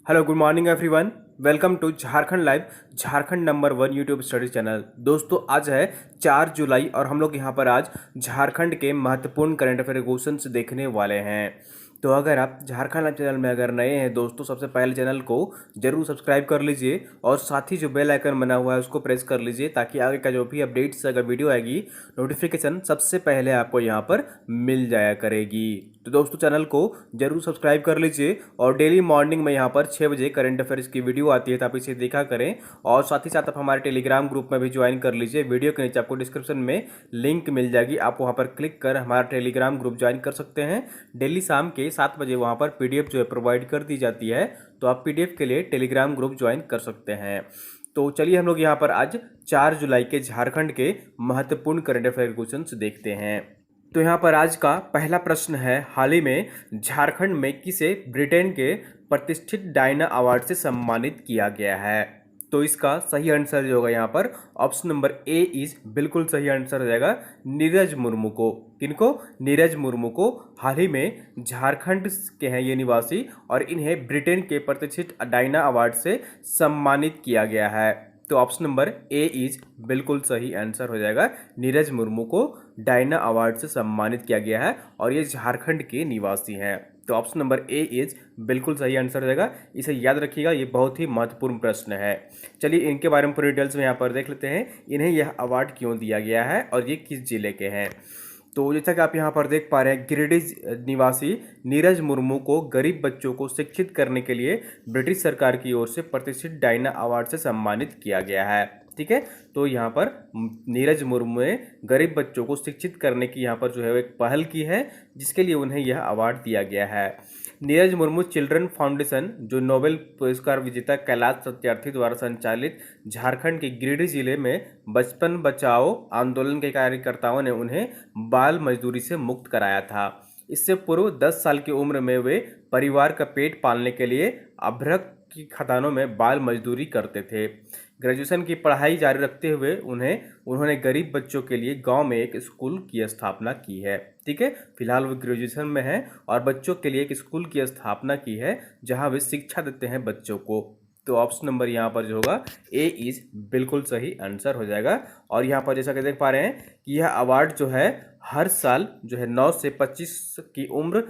Hello good morning everyone. Welcome to Jharkhand live, Jharkhand number 1 YouTube study channel. दोस्तों आज है 4 जुलाई और हम लोग यहाँ पर आज झारखंड के महत्वपूर्ण करंट अफेयर क्वेश्चंस देखने वाले हैं। तो अगर आप झारखंड लाइव चैनल में अगर नए हैं दोस्तों, सबसे पहले चैनल को जरूर सब्सक्राइब कर लीजिए और साथ ही जो बेल आइकन बना हुआ है उसको प्रेस कर लीजिए ताकि आगे का जो भी अपडेट्स अगर वीडियो आएगी नोटिफिकेशन सबसे पहले आपको यहाँ पर मिल जाया करेगी। तो दोस्तों चैनल को जरूर सब्सक्राइब कर लीजिए और डेली मॉर्निंग में यहाँ पर 6 बजे करंट अफेयर्स की वीडियो आती है तो आप इसे देखा करें और साथ ही साथ आप हमारे टेलीग्राम ग्रुप में भी ज्वाइन कर लीजिए। वीडियो के नीचे आपको डिस्क्रिप्शन में लिंक मिल जाएगी, आप वहाँ पर क्लिक कर हमारा टेलीग्राम ग्रुप ज्वाइन कर सकते हैं। डेली शाम के 7 बजे वहाँ पर पीडीएफ जो है प्रोवाइड कर दी जाती है, तो आप पीडीएफ के लिए टेलीग्राम ग्रुप ज्वाइन कर सकते हैं। तो चलिए हम लोग यहाँ पर आज 4 जुलाई के झारखंड के महत्वपूर्ण करंट अफेयर क्वेश्चंस देखते हैं। तो यहाँ पर आज का पहला प्रश्न है, हाल ही में झारखंड में किसे ब्रिटेन के प्रतिष्ठित डायना अवार्ड से सम्मानित किया गया है? तो इसका सही आंसर जो होगा यहाँ पर ऑप्शन नंबर ए इज बिल्कुल सही आंसर हो जाएगा नीरज मुर्मू को। किनको? नीरज मुर्मू को हाल ही में झारखंड के हैं ये निवासी और इन्हें ब्रिटेन के प्रतिष्ठित डायना अवार्ड से सम्मानित किया गया है। तो ऑप्शन नंबर ए इज बिल्कुल सही आंसर हो जाएगा, नीरज मुर्मू को डायना अवार्ड से सम्मानित किया गया है और ये झारखंड के निवासी हैं। तो ऑप्शन नंबर ए इज बिल्कुल सही आंसर हो जाएगा, इसे याद रखिएगा, ये बहुत ही महत्वपूर्ण प्रश्न है। चलिए इनके बारे में पूरी डिटेल्स में यहाँ पर देख लेते हैं, इन्हें यह अवार्ड क्यों दिया गया है और ये किस जिले के हैं। तो जैसा कि आप यहाँ पर देख पा रहे हैं, गिरिडीह निवासी नीरज मुर्मू को गरीब बच्चों को शिक्षित करने के लिए ब्रिटिश सरकार की ओर से प्रतिष्ठित डायना अवार्ड से सम्मानित किया गया है। ठीक है, तो यहाँ पर नीरज मुर्मू ने गरीब बच्चों को शिक्षित करने की यहाँ पर जो है एक पहल की है, जिसके लिए उन्हें यह अवार्ड दिया गया है। नीरज मुर्मू चिल्ड्रन फाउंडेशन, जो नोबेल पुरस्कार विजेता कैलाश सत्यार्थी द्वारा संचालित झारखंड के गिरिडीह जिले में बचपन बचाओ आंदोलन के कार्यकर्ताओं ने उन्हें बाल मजदूरी से मुक्त कराया था। इससे पूर्व 10 साल की उम्र में वे परिवार का पेट पालने के लिए अभ्रक की खदानों में बाल मजदूरी करते थे। ग्रेजुएशन की पढ़ाई जारी रखते हुए उन्होंने गरीब बच्चों के लिए गांव में एक स्कूल की स्थापना की है। ठीक है, फिलहाल वो ग्रेजुएशन में हैं और बच्चों के लिए एक स्कूल की स्थापना की है जहां वे शिक्षा देते हैं बच्चों को। तो ऑप्शन नंबर यहाँ पर जो होगा ए इज बिल्कुल सही आंसर हो जाएगा। और यहाँ पर जैसा कि देख पा रहे हैं कि यह अवार्ड जो है हर साल जो है 9 से 25 की उम्र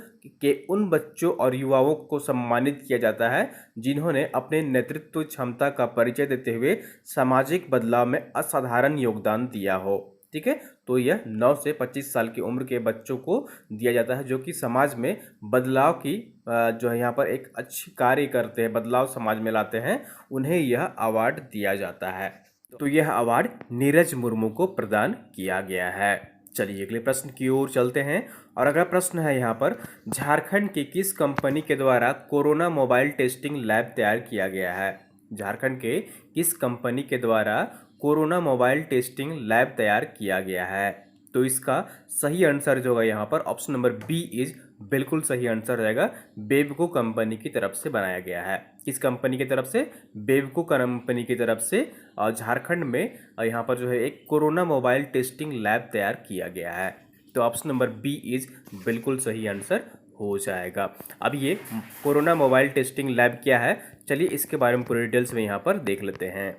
के उन बच्चों और युवाओं को सम्मानित किया जाता है जिन्होंने अपने नेतृत्व क्षमता का परिचय देते हुए सामाजिक बदलाव में असाधारण योगदान दिया हो। ठीक है, तो यह 9 से 25 साल की उम्र के बच्चों को दिया जाता है जो कि समाज में बदलाव की जो है यहाँ पर एक अच्छी कार्य करते हैं, बदलाव समाज में लाते हैं, उन्हें यह अवार्ड दिया जाता है। तो यह अवार्ड नीरज मुर्मू को प्रदान किया गया है। चलिए अगले प्रश्न की ओर चलते हैं और अगला प्रश्न है यहाँ पर, झारखंड की किस कंपनी के द्वारा कोरोना मोबाइल टेस्टिंग लैब तैयार किया गया है? झारखंड के किस कंपनी के द्वारा कोरोना मोबाइल टेस्टिंग लैब तैयार किया गया है? तो इसका सही आंसर जो है यहाँ पर ऑप्शन नंबर बी इज बिल्कुल सही आंसर रहेगा, बेबको कंपनी की तरफ से बनाया गया है। किस कंपनी की तरफ से? बेबको कंपनी की तरफ से झारखंड में यहाँ पर जो है एक कोरोना मोबाइल टेस्टिंग लैब तैयार किया गया है। तो ऑप्शन नंबर बी इज बिल्कुल सही आंसर हो जाएगा। अब ये कोरोना मोबाइल टेस्टिंग लैब क्या है, चलिए इसके बारे में पूरी डिटेल्स में यहाँ पर देख लेते हैं।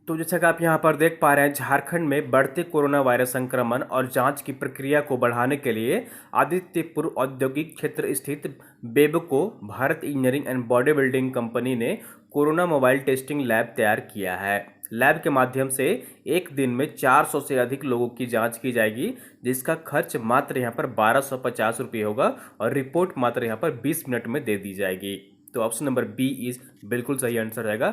तो जैसा कि आप यहाँ पर देख पा रहे हैं, झारखंड में बढ़ते कोरोना वायरस संक्रमण और जांच की प्रक्रिया को बढ़ाने के लिए आदित्यपुर औद्योगिक क्षेत्र स्थित Bebco Bharat engineering and body building company ने कोरोना मोबाइल टेस्टिंग लैब तैयार किया है। लैब के माध्यम से एक दिन में 400 से अधिक लोगों की जांच की जाएगी, जिसका खर्च मात्र यहाँ पर 1250 रुपये होगा और रिपोर्ट मात्र यहाँ पर 20 मिनट में दे दी जाएगी। तो ऑप्शन नंबर बी इज बिल्कुल सही आंसर रहेगा,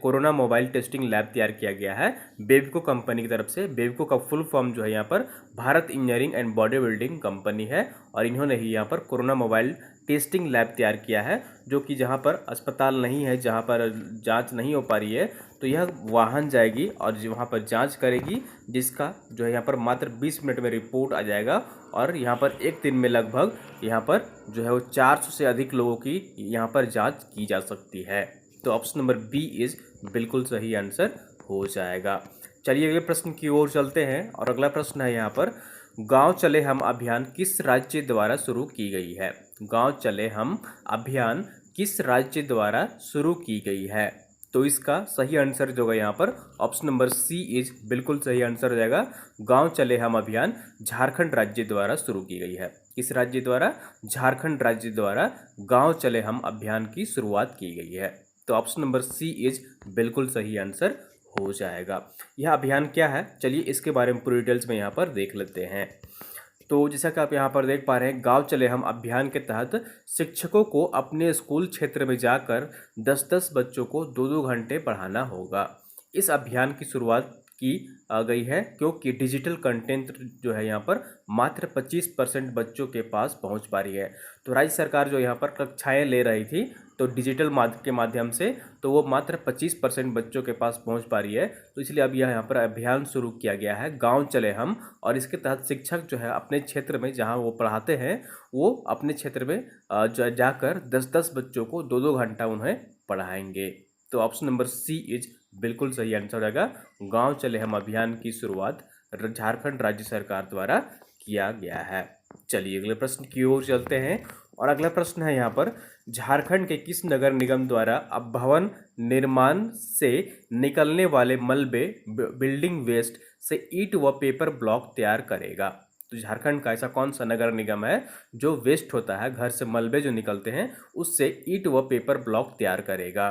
कोरोना मोबाइल टेस्टिंग लैब तैयार किया गया है बेबको कंपनी की तरफ से। बेबको का फुल फॉर्म जो है यहाँ पर Bharat engineering and body building company है और इन्होंने ही यहाँ पर कोरोना मोबाइल टेस्टिंग लैब तैयार किया है, जो कि जहाँ पर अस्पताल नहीं है, जहाँ पर जांच नहीं हो पा रही है, तो यह वाहन जाएगी और वहाँ पर जांच करेगी, जिसका जो है यहाँ पर मात्र 20 मिनट में रिपोर्ट आ जाएगा और यहाँ पर एक दिन में लगभग यहाँ पर जो है वो 400 से अधिक लोगों की यहाँ पर जांच की जा सकती है। तो ऑप्शन नंबर बी इज बिल्कुल सही आंसर हो जाएगा। चलिए अगले प्रश्न की ओर चलते हैं और अगला प्रश्न है यहाँ पर, गांव चले हम अभियान किस राज्य द्वारा शुरू की गई है? गांव चले हम अभियान किस राज्य द्वारा शुरू की गई है? तो इसका सही आंसर जो होगा यहाँ पर ऑप्शन नंबर सी इज बिल्कुल सही आंसर हो जाएगा। गांव चले हम अभियान झारखंड राज्य द्वारा शुरू की गई है। किस राज्य द्वारा? झारखंड राज्य द्वारा गांव चले हम अभियान की शुरुआत की गई है। तो ऑप्शन नंबर सी इज बिल्कुल सही आंसर हो जाएगा। यह अभियान क्या है, चलिए इसके बारे में पूरी डिटेल्स में यहाँ पर देख लेते हैं। तो जैसा कि आप यहाँ पर देख पा रहे हैं, गांव चले हम अभियान के तहत शिक्षकों को अपने स्कूल क्षेत्र में जाकर 10-10 बच्चों को 2-2 घंटे पढ़ाना होगा। इस अभियान की शुरुआत की गई है क्योंकि डिजिटल कंटेंट जो है यहाँ पर मात्र 25% बच्चों के पास पहुँच पा रही है। तो राज्य सरकार जो यहाँ पर कक्षाएँ ले रही थी तो डिजिटल के माध्यम से, तो वो मात्र 25% बच्चों के पास पहुंच पा रही है। तो इसलिए अब यहाँ पर अभियान शुरू किया गया है गांव चले हम, और इसके तहत शिक्षक जो है अपने क्षेत्र में जहां वो पढ़ाते हैं वो अपने क्षेत्र में जाकर 10-10 बच्चों को 2-2 घंटा उन्हें पढ़ाएंगे। तो ऑप्शन नंबर सी इज बिल्कुल सही आंसर रहेगा। गाँव चले हम अभियान की शुरुआत झारखंड राज्य सरकार द्वारा किया गया है। चलिए अगले प्रश्न की ओर चलते हैं, और अगला प्रश्न है यहाँ पर, झारखंड के किस नगर निगम द्वारा अब भवन निर्माण से निकलने वाले मलबे बिल्डिंग वेस्ट से ईंट व पेपर ब्लॉक तैयार करेगा? तो झारखंड का ऐसा कौन सा नगर निगम है जो वेस्ट होता है, घर से मलबे जो निकलते हैं उससे ईंट व पेपर ब्लॉक तैयार करेगा?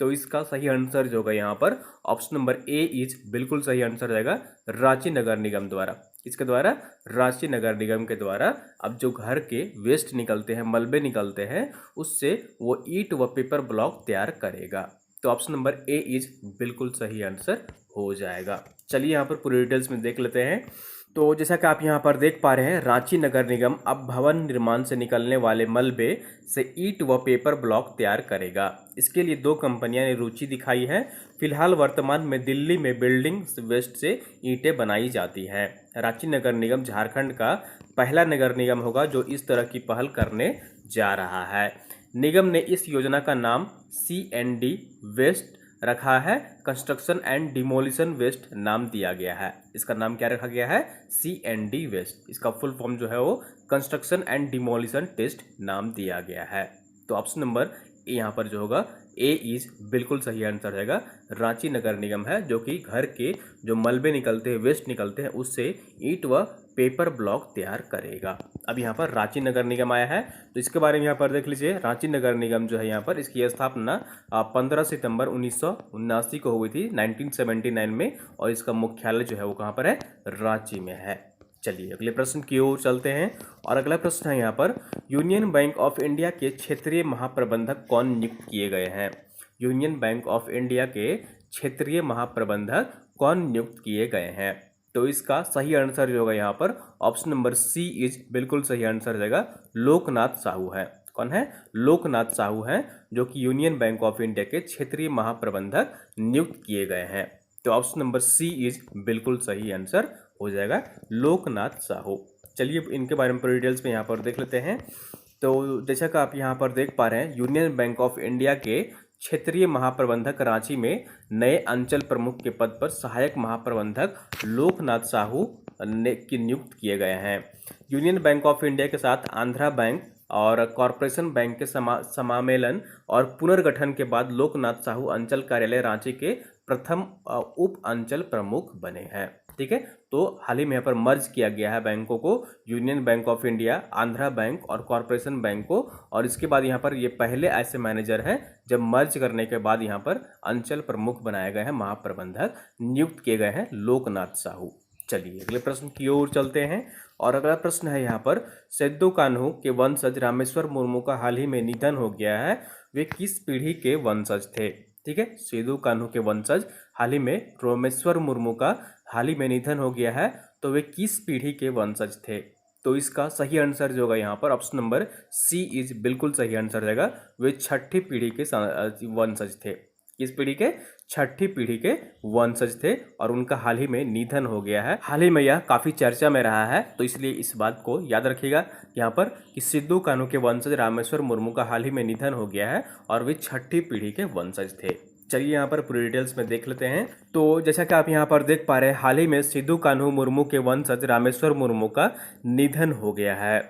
तो इसका सही आंसर जो होगा यहाँ पर ऑप्शन नंबर ए इज बिल्कुल सही आंसर रहेगा, रांची नगर निगम द्वारा। इसके द्वारा? रांची नगर निगम के द्वारा अब जो घर के वेस्ट निकलते हैं, मलबे निकलते हैं, उससे वो ईंट व पेपर ब्लॉक तैयार करेगा। तो ऑप्शन नंबर ए इज बिल्कुल सही आंसर हो जाएगा। चलिए यहाँ पर पूरी डिटेल्स में देख लेते हैं। तो जैसा कि आप यहाँ पर देख पा रहे हैं, रांची नगर निगम अब भवन निर्माण से निकलने वाले मलबे से ईंट व पेपर ब्लॉक तैयार करेगा। इसके लिए 2 कंपनियां ने रुचि दिखाई है। फिलहाल वर्तमान में दिल्ली में बिल्डिंग वेस्ट से ईंटें बनाई जाती हैं। रांची नगर निगम झारखंड का पहला नगर निगम होगा जो इस तरह की पहल करने जा रहा है। निगम ने इस योजना का नाम CND वेस्ट रखा है, कंस्ट्रक्शन एंड डिमोलिशन वेस्ट नाम दिया गया है। इसका नाम क्या रखा गया है? CND waste. इसका फुल फॉर्म जो है वो कंस्ट्रक्शन एंड डिमोलिशन टेस्ट नाम दिया गया है। तो ऑप्शन नंबर यहाँ पर जो होगा ए इज बिल्कुल सही आंसर रहेगा। रांची नगर निगम है जो कि घर के जो मलबे निकलते हैं, वेस्ट निकलते हैं, उससे ईंट व पेपर ब्लॉक तैयार करेगा। अब यहाँ पर रांची नगर निगम आया है तो इसके बारे में यहाँ पर देख लीजिए। रांची नगर निगम जो है यहाँ पर इसकी स्थापना 15 सितंबर 1979 को हुई थी, 1979 में, और इसका मुख्यालय जो है वो कहाँ पर है? रांची में है। चलिए अगले प्रश्न की ओर चलते हैं, और अगला प्रश्न है यहाँ पर, यूनियन बैंक ऑफ इंडिया के क्षेत्रीय महाप्रबंधक कौन नियुक्त किए गए हैं? यूनियन बैंक ऑफ इंडिया के क्षेत्रीय महाप्रबंधक कौन नियुक्त किए गए हैं? तो इसका सही आंसर जो होगा यहाँ पर ऑप्शन नंबर सी इज बिल्कुल सही आंसर रहेगा, लोकनाथ साहू है। कौन है? लोकनाथ साहू हैं जो कि यूनियन बैंक ऑफ इंडिया के क्षेत्रीय महाप्रबंधक नियुक्त किए गए हैं। तो ऑप्शन नंबर सी इज बिल्कुल सही आंसर हो जाएगा, लोकनाथ साहू। चलिए इनके बारे में पूरी डिटेल्स में यहाँ पर देख लेते हैं। तो जैसा कि आप यहाँ पर देख पा रहे हैं, यूनियन बैंक ऑफ इंडिया के क्षेत्रीय महाप्रबंधक रांची में नए अंचल प्रमुख के पद पर सहायक महाप्रबंधक लोकनाथ साहू की नियुक्त किए गए हैं। यूनियन बैंक ऑफ इंडिया के साथ आंध्रा बैंक और कॉरपोरेशन बैंक के समामेलन और पुनर्गठन के बाद लोकनाथ साहू अंचल कार्यालय रांची के प्रथम उप अंचल प्रमुख बने हैं। ठीक है, तो हाल ही में यहाँ पर मर्ज किया गया है बैंकों को, union bank of India, Andhra bank और कॉरपोरेशन बैंक को, और इसके बाद यहाँ पर ये पहले ऐसे मैनेजर हैं जब मर्ज करने के बाद यहाँ पर अंचल प्रमुख बनाए गए हैं, महाप्रबंधक नियुक्त किए गए हैं लोकनाथ साहू। चलिए अगले प्रश्न की ओर चलते हैं, और अगला प्रश्न है यहाँ पर, सिद्धू कान्हू के वंशज रामेश्वर मुर्मू का हाल ही में निधन हो गया है, वे किस पीढ़ी के वंशज थे? ठीक है, सिद्धू कान्हू के वंशज हाल ही में रामेश्वर मुर्मू का हाल ही में निधन हो गया है, तो वे किस पीढ़ी के वंशज थे? तो इसका सही आंसर जो होगा यहाँ पर ऑप्शन नंबर सी इज बिल्कुल सही आंसर रहेगा, वे छठी पीढ़ी के वंशज थे। किस पीढ़ी के? छठी पीढ़ी के वंशज थे, और उनका हाल ही में निधन हो गया है। हाल ही में यह काफ़ी चर्चा में रहा है, तो इसलिए इस बात को याद रखिएगा यहाँ पर कि सिद्धू कान्हू के वंशज रामेश्वर मुर्मू का हाल ही में निधन हो गया है और वे छठी पीढ़ी के वंशज थे। चलिए यहाँ पर पूरी डिटेल्स में देख लेते हैं। तो जैसा कि आप यहाँ पर देख पा रहे हैं, हाल ही में सिद्धू कान्हू मुर्मू के वंशज रामेश्वर मुर्मू का निधन हो गया है।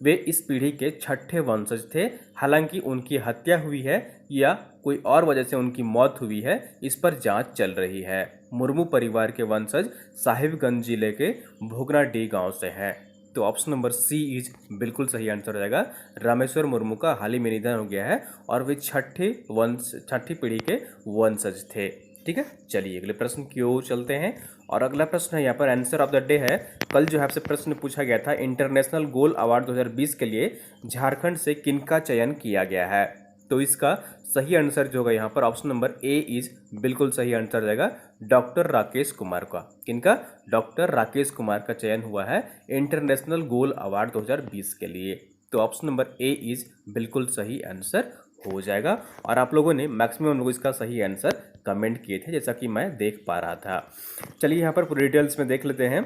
वे इस पीढ़ी के छठे वंशज थे। हालांकि उनकी हत्या हुई है या कोई और वजह से उनकी मौत हुई है, इस पर जांच चल रही है। मुर्मू परिवार के वंशज साहिबगंज जिले के भोगनाडीह गांव से हैं। तो ऑप्शन नंबर सी इज बिल्कुल सही आंसर हो जाएगा। रामेश्वर मुर्मू का हाल ही में निधन हो गया है और वे छठी पीढ़ी के वंशज थे। ठीक है, चलिए अगले प्रश्न की ओर चलते हैं। और अगला प्रश्न है यहाँ पर आंसर ऑफ द डे है। कल जो है आपसे प्रश्न पूछा गया था, इंटरनेशनल गोल अवार्ड 2020 के लिए झारखंड से किनका चयन किया गया है। तो इसका सही आंसर जो होगा यहाँ पर ऑप्शन नंबर ए इज बिल्कुल सही आंसर हो जाएगा, डॉक्टर राकेश कुमार का। किनका? डॉक्टर राकेश कुमार का चयन हुआ है इंटरनेशनल गोल अवार्ड 2020 के लिए। तो ऑप्शन नंबर ए इज बिल्कुल सही आंसर हो जाएगा। और आप लोगों ने मैक्सिमम लोग इसका सही आंसर कमेंट किए थे, जैसा कि मैं देख पा रहा था। चलिए यहाँ पर पूरी डिटेल्स में देख लेते हैं।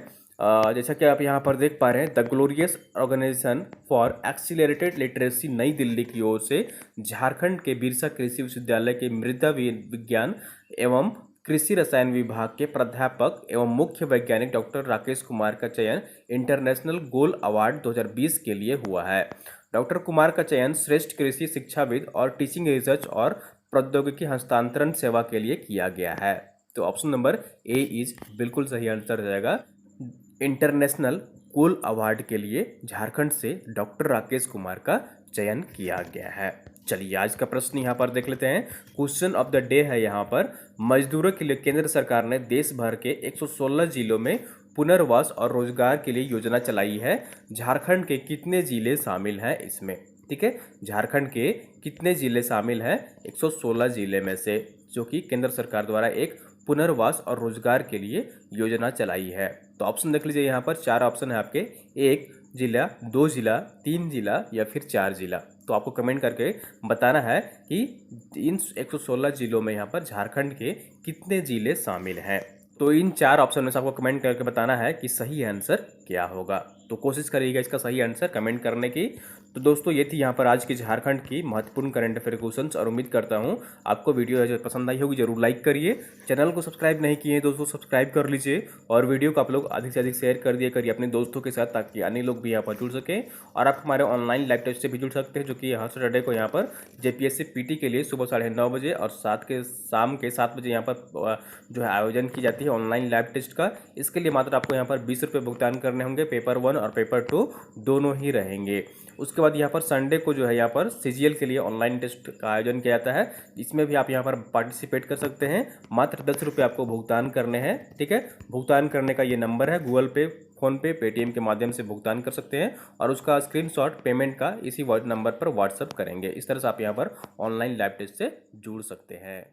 जैसा कि आप यहाँ पर देख पा रहे हैं, the glorious organization for accelerated literacy New Delhi की ओर से झारखंड के बिरसा कृषि विश्वविद्यालय के मृदा विज्ञान एवं कृषि रसायन विभाग के प्राध्यापक एवं मुख्य वैज्ञानिक डॉक्टर राकेश कुमार का चयन इंटरनेशनल गोल अवार्ड 2020 के लिए हुआ है। डॉक्टर कुमार का चयन श्रेष्ठ कृषि शिक्षाविद और टीचिंग रिसर्च और प्रौद्योगिकी हस्तांतरण सेवा के लिए किया गया है। तो ऑप्शन नंबर ए इज बिल्कुल सही आंसर हो जाएगा। इंटरनेशनल गोल अवार्ड के लिए झारखंड से डॉक्टर राकेश कुमार का चयन किया गया है। चलिए आज का प्रश्न यहाँ पर देख लेते हैं। क्वेश्चन ऑफ द डे है यहाँ पर, मजदूरों के लिए केंद्र सरकार ने देश भर के 116 जिलों में पुनर्वास और रोजगार के लिए योजना चलाई है। झारखंड के कितने जिले शामिल हैं इसमें? ठीक है, झारखंड के कितने जिले शामिल हैं 116 जिले में से, जो कि केंद्र सरकार द्वारा एक पुनर्वास और रोजगार के लिए योजना चलाई है। तो ऑप्शन देख लीजिए, यहाँ पर 4 ऑप्शन है आपके, 1 जिला, 2 जिला, 3 जिला या फिर 4 जिला। तो आपको कमेंट करके बताना है कि इन 116 जिलों में यहाँ पर झारखंड के कितने जिले शामिल हैं। तो इन 4 ऑप्शन में से आपको कमेंट करके बताना है कि सही आंसर क्या होगा। तो कोशिश करिएगा इसका सही आंसर कमेंट करने की। तो दोस्तों ये थी यहाँ पर आज की झारखंड की महत्वपूर्ण करंट अफेयर क्वेश्चंस, और उम्मीद करता हूँ आपको वीडियो जो पसंद आई होगी। जरूर लाइक करिए, चैनल को सब्सक्राइब नहीं किए दोस्तों सब्सक्राइब कर लीजिए, और वीडियो को आप लोग अधिक से अधिक शेयर कर दिया करिए अपने दोस्तों के साथ, ताकि अन्य लोग भी यहाँ पर जुड़ सकें। और आप हमारे ऑनलाइन लाइव टेस्ट से भी जुड़ सकते हैं, जो कि हर सैटरडे को यहाँ पर जेपीएससी पीटी के लिए सुबह 9:30 बजे और शाम के 7 बजे यहाँ पर जो है आयोजन की जाती है ऑनलाइन लाइव टेस्ट का। इसके लिए मात्र आपको यहाँ पर 20 रुपये भुगतान करने होंगे। पेपर 1 और पेपर 2 दोनों ही रहेंगे। उसके बाद यहाँ पर संडे को जो है यहाँ पर सीजीएल के लिए ऑनलाइन टेस्ट का आयोजन किया जाता है। इसमें भी आप यहाँ पर पार्टिसिपेट कर सकते हैं। मात्र 10 रुपये आपको भुगतान करने हैं। ठीक है, भुगतान करने का ये नंबर है, गूगल पे, फ़ोनपे, पेटीएम के माध्यम से भुगतान कर सकते हैं, और उसका स्क्रीनशॉट पेमेंट का इसी नंबर पर व्हाट्सअप करेंगे। इस तरह से आप यहाँ पर ऑनलाइन लाइव टेस्ट से जुड़ सकते हैं।